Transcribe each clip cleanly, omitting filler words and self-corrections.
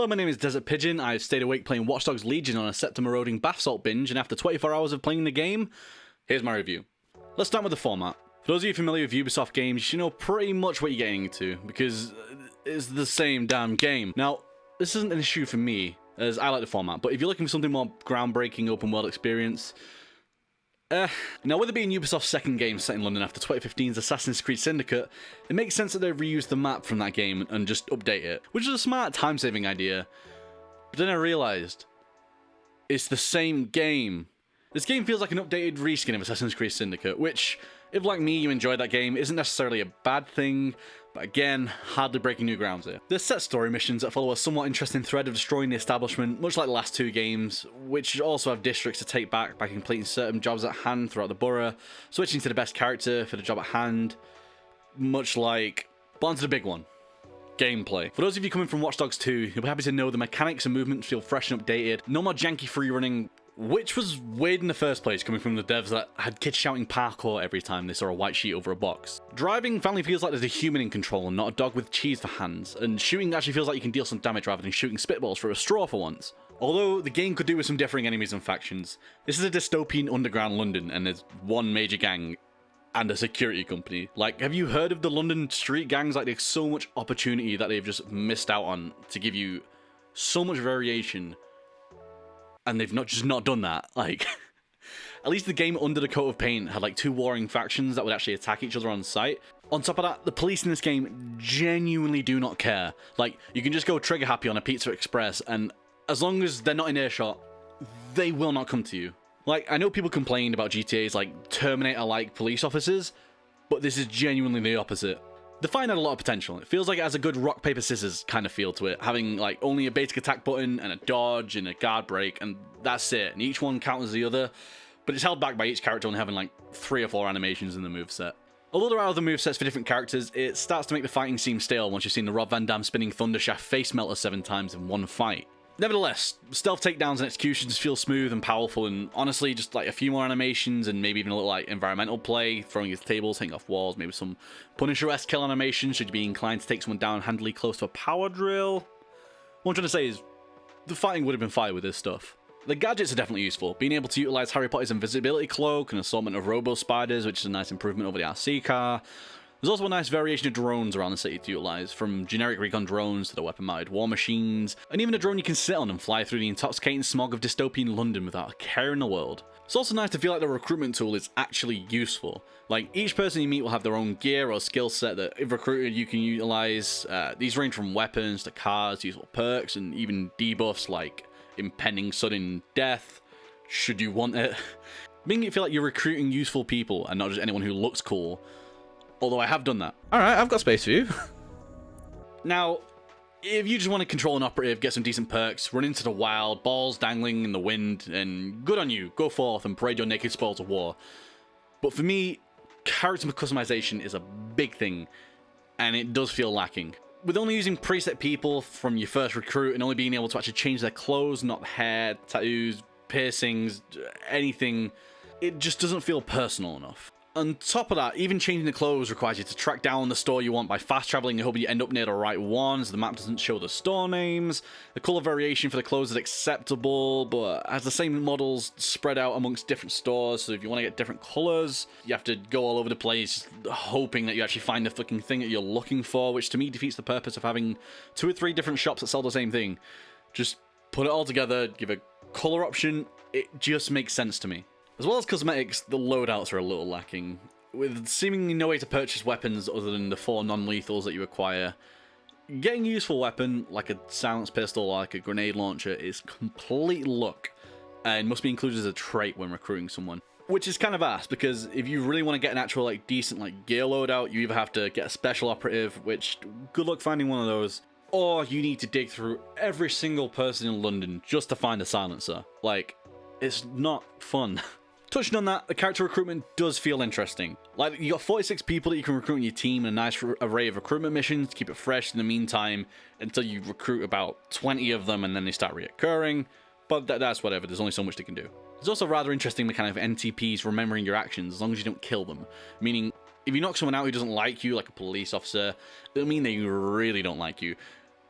Hello, my name is Desert Pigeon. I've stayed awake playing Watch Dogs Legion on a septum-eroding bath salt binge, and after 24 hours of playing the game, here's my review. Let's start with the format. For those of you familiar with Ubisoft games, you should know pretty much what you're getting into, because it's the same damn game. Now, this isn't an issue for me, as I like the format, but if you're looking for something more groundbreaking open-world experience, now, with it being Ubisoft's second game set in London after 2015's Assassin's Creed Syndicate, it makes sense that they've reused the map from that game and just update it, which is a smart time-saving idea. But then I realised, it's the same game. This game feels like an updated reskin of Assassin's Creed Syndicate, which, if like me you enjoyed that game, isn't necessarily a bad thing, but again, hardly breaking new grounds here. There's set story missions that follow a somewhat interesting thread of destroying the establishment, much like the last two games, which also have districts to take back by completing certain jobs at hand throughout the borough, switching to the best character for the job at hand, much like... But onto the big one. Gameplay. For those of you coming from Watch Dogs 2, you'll be happy to know the mechanics and movements feel fresh and updated, no more janky free running, which was weird in the first place, coming from the devs that had kids shouting parkour every time they saw a white sheet over a box. Driving finally feels like there's a human in control and not a dog with cheese for hands, and shooting actually feels like you can deal some damage rather than shooting spitballs through a straw for once. Although the game could do with some differing enemies and factions, this is a dystopian underground London and there's one major gang and a security company. Like, have you heard of the London street gangs? Like, there's so much opportunity that they've just missed out on to give you so much variation. And they've not done that. Like, at least the game Under the Coat of Paint had like two warring factions that would actually attack each other on sight. On top of that, the police in this game genuinely do not care. Like, you can just go trigger happy on a Pizza Express, and as long as they're not in earshot, they will not come to you. Like, I know people complained about GTA's like Terminator-like police officers, but this is genuinely the opposite. The fight had a lot of potential. It feels like it has a good rock, paper, scissors kind of feel to it, having like only a basic attack button and a dodge and a guard break, and that's it. And each one counters the other, but it's held back by each character only having like 3 or 4 animations in the moveset. Although there are other movesets for different characters, it starts to make the fighting seem stale once you've seen the Rob Van Dam spinning Thundershaft face melter 7 times in one fight. Nevertheless, stealth takedowns and executions feel smooth and powerful, and honestly, just like a few more animations and maybe even a little like environmental play, throwing his tables, hitting off walls, maybe some Punisher-esque kill animation should you be inclined to take someone down handily close to a power drill. What I'm trying to say is, the fighting would have been fine with this stuff. The gadgets are definitely useful, being able to utilize Harry Potter's invisibility cloak, an assortment of robo-spiders, which is a nice improvement over the RC car. There's also a nice variation of drones around the city to utilize, from generic recon drones to the weapon-mounted war machines, and even a drone you can sit on and fly through the intoxicating smog of dystopian London without a care in the world. It's also nice to feel like the recruitment tool is actually useful. Like, each person you meet will have their own gear or skill set that, if recruited, you can utilize. These range from weapons to cars, useful perks, and even debuffs like impending sudden death, should you want it. Making it feel like you're recruiting useful people and not just anyone who looks cool. Although I have done that. Alright, I've got space for you. Now, if you just want to control an operative, get some decent perks, run into the wild, balls dangling in the wind, and good on you, go forth and parade your naked spoils of war. But for me, character customization is a big thing, and it does feel lacking. With only using preset people from your first recruit and only being able to actually change their clothes, not hair, tattoos, piercings, anything, it just doesn't feel personal enough. On top of that, even changing the clothes requires you to track down the store you want by fast traveling and hoping you end up near the right one, so the map doesn't show the store names. The color variation for the clothes is acceptable, but has the same models spread out amongst different stores, so if you want to get different colors, you have to go all over the place hoping that you actually find the fucking thing that you're looking for, which to me defeats the purpose of having 2 or 3 different shops that sell the same thing. Just put it all together, give a color option, it just makes sense to me. As well as cosmetics, the loadouts are a little lacking. With seemingly no way to purchase weapons other than the 4 non-lethals that you acquire, getting a useful weapon, like a silenced pistol or like a grenade launcher, is complete luck, and must be included as a trait when recruiting someone. Which is kind of ass, because if you really want to get an actual like decent like gear loadout, you either have to get a special operative, which good luck finding one of those, or you need to dig through every single person in London just to find a silencer. Like, it's not fun. Touching on that, the character recruitment does feel interesting. Like, you got 46 people that you can recruit in your team and a nice array of recruitment missions to keep it fresh in the meantime until you recruit about 20 of them and then they start reoccurring. But that's whatever, there's only so much they can do. There's also a rather interesting mechanic of NTPs remembering your actions as long as you don't kill them. Meaning, if you knock someone out who doesn't like you, like a police officer, it'll mean they really don't like you.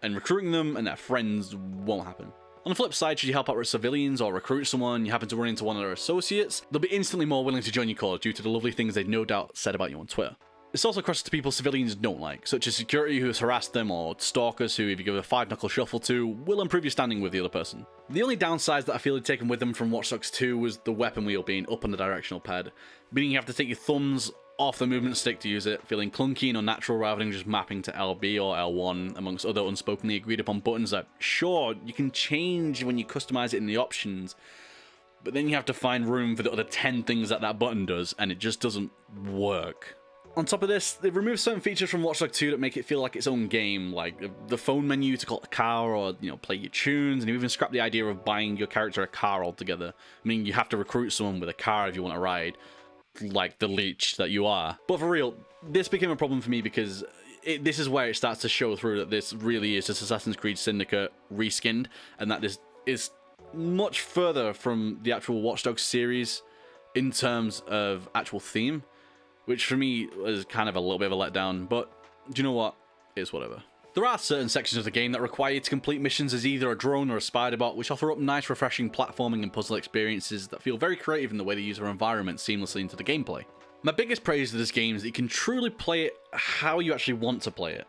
and recruiting them and their friends won't happen. On the flip side, should you help out with civilians or recruit someone, you happen to run into one of their associates, they'll be instantly more willing to join your cause due to the lovely things they've no doubt said about you on Twitter. This also crosses to people civilians don't like, such as security who has harassed them, or stalkers who, if you give a 5-knuckle shuffle to, will improve your standing with the other person. The only downsides that I feel had taken with them from Watch Dogs 2 was the weapon wheel being up on the directional pad, meaning you have to take your thumbs off the movement stick to use it, feeling clunky and unnatural rather than just mapping to LB or L1 amongst other unspokenly agreed upon buttons that, sure, you can change when you customize it in the options, but then you have to find room for the other 10 things that that button does, and it just doesn't work. On top of this, they've removed certain features from Watch Dogs 2 that make it feel like its own game, like the phone menu to call a car or, play your tunes, and you even scrapped the idea of buying your character a car altogether, meaning you have to recruit someone with a car if you want to ride, like the leech that you are. But for real, this became a problem for me because this is where it starts to show through that this really is just Assassin's Creed Syndicate reskinned, and that this is much further from the actual Watch Dogs series in terms of actual theme, which for me was kind of a little bit of a letdown, but do you know what? It's whatever. There are certain sections of the game that require you to complete missions as either a drone or a spider bot, which offer up nice refreshing platforming and puzzle experiences that feel very creative in the way they use their environment seamlessly into the gameplay. My biggest praise to this game is that you can truly play it how you actually want to play it.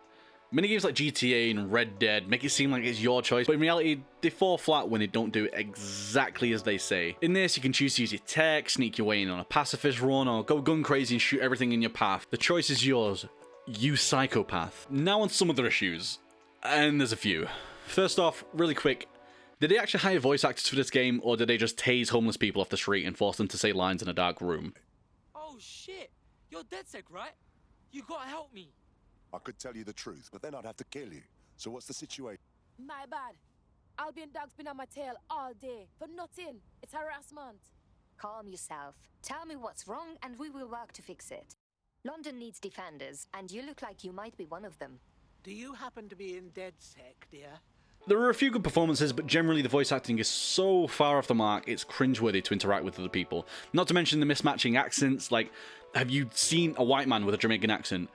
Minigames like GTA and Red Dead make it seem like it's your choice, but in reality, they fall flat when they don't do it exactly as they say. In this, you can choose to use your tech, sneak your way in on a pacifist run, or go gun crazy and shoot everything in your path. The choice is yours, you psychopath. Now on some other issues, and there's a few. First off, really quick, did they actually hire voice actors for this game, or did they just tase homeless people off the street and force them to say lines in a dark room? Oh shit, you're DedSec, right? You gotta help me. I could tell you the truth, but then I'd have to kill you. So what's the situation? My bad. Albion dog's been on my tail all day for nothing. It's harassment. Calm yourself. Tell me what's wrong and we will work to fix it. London needs defenders, and you look like you might be one of them. Do you happen to be in DedSec, dear? There are a few good performances, but generally the voice acting is so far off the mark, it's cringeworthy to interact with other people. Not to mention the mismatching accents, like, have you seen a white man with a Jamaican accent?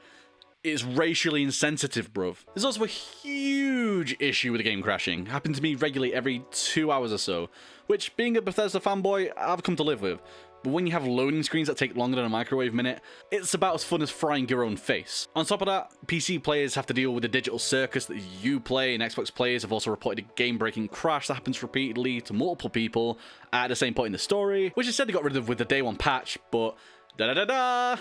It's racially insensitive, bruv. There's also a huge issue with the game crashing. Happened to me regularly every 2 hours or so, which, being a Bethesda fanboy, I've come to live with. But when you have loading screens that take longer than a microwave minute, it's about as fun as frying your own face. On top of that, PC players have to deal with the digital circus that you play, and Xbox players have also reported a game-breaking crash that happens repeatedly to multiple people at the same point in the story, which is said they got rid of with the day one patch, but da-da-da-da!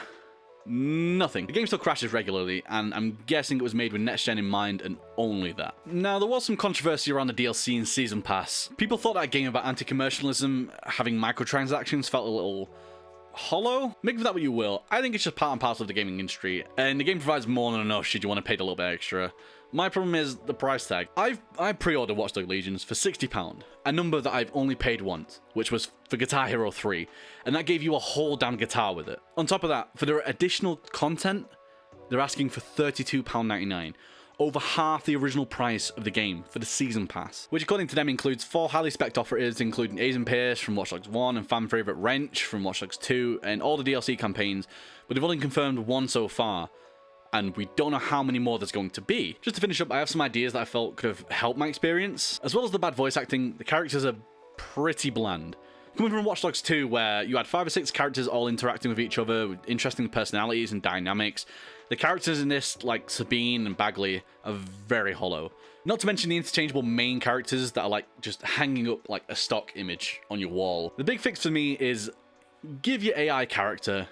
Nothing. The game still crashes regularly, and I'm guessing it was made with next gen in mind and only that. Now, there was some controversy around the DLC and Season Pass. People thought that game about anti-commercialism, having microtransactions, felt a little hollow. Make of that what you will. I think it's just part and parcel of the gaming industry, and the game provides more than enough should you want to pay a little bit extra. My problem is the price tag. I pre-ordered Watch Dogs Legions for £60, a number that I've only paid once, which was for Guitar Hero 3, and that gave you a whole damn guitar with it. On top of that, for their additional content, they're asking for £32.99, over half the original price of the game for the Season Pass, which according to them includes 4 highly spec'd offers, including Aizen Pierce from Watch Dogs 1 and fan favourite Wrench from Watch Dogs 2, and all the DLC campaigns, but they've only confirmed one so far, and we don't know how many more there's going to be. Just to finish up, I have some ideas that I felt could have helped my experience. As well as the bad voice acting, the characters are pretty bland. Coming from Watch Dogs 2, where you had 5 or 6 characters all interacting with each other with interesting personalities and dynamics, the characters in this, like Sabine and Bagley, are very hollow. Not to mention the interchangeable main characters that are like just hanging up like a stock image on your wall. The big fix for me is give your AI character.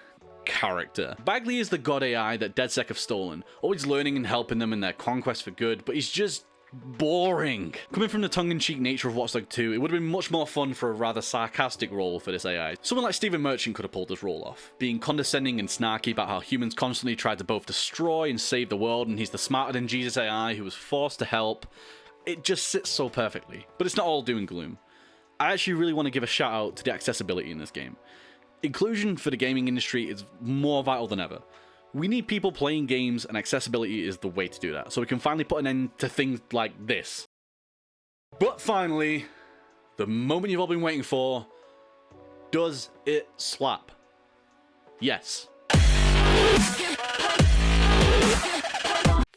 Bagley is the god AI that DedSec have stolen, always learning and helping them in their conquest for good, but he's just boring. Coming from the tongue-in-cheek nature of Watch Dogs 2, it would have been much more fun for a rather sarcastic role for this AI. Someone like Stephen Merchant could have pulled this role off, being condescending and snarky about how humans constantly try to both destroy and save the world, and he's the smarter than Jesus AI who was forced to help. It just sits so perfectly. But it's not all doom and gloom. I actually really want to give a shout out to the accessibility in this game. Inclusion for the gaming industry is more vital than ever. We need people playing games, and accessibility is the way to do that, so we can finally put an end to things like this. But finally, the moment you've all been waiting for, does it slap? Yes.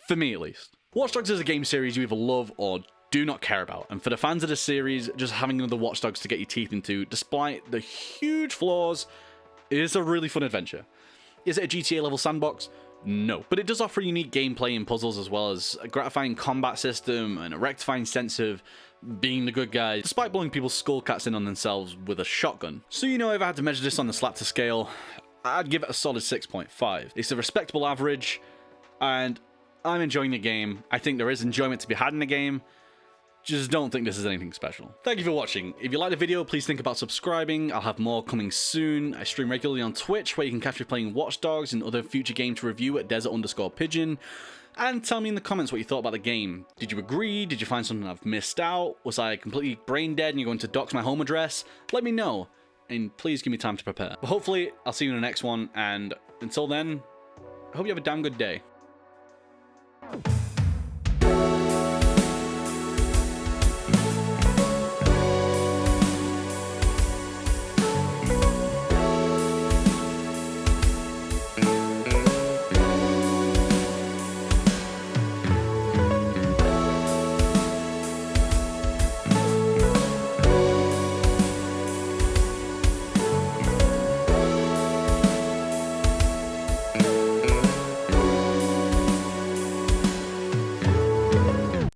For me, at least. Watch Dogs is a game series you either love or do not care about, and for the fans of the series, just having another Watch Dogs to get your teeth into, despite the huge flaws, is a really fun adventure. Is it a GTA level sandbox? No, but it does offer unique gameplay and puzzles, as well as a gratifying combat system and a rectifying sense of being the good guy, despite blowing people's skull cats in on themselves with a shotgun. So if I had to measure this on the Slapter scale, I'd give it a solid 6.5. It's a respectable average, and I'm enjoying the game. I think there is enjoyment to be had in the game. Just don't think this is anything special. Thank you for watching. If you liked the video, please think about subscribing. I'll have more coming soon. I stream regularly on Twitch, where you can catch me playing Watch Dogs and other future games to review at desert_pigeon. And tell me in the comments what you thought about the game. Did you agree? Did you find something I've missed out? Was I completely brain dead and you're going to dox my home address? Let me know, and please give me time to prepare. But hopefully, I'll see you in the next one, and until then, I hope you have a damn good day.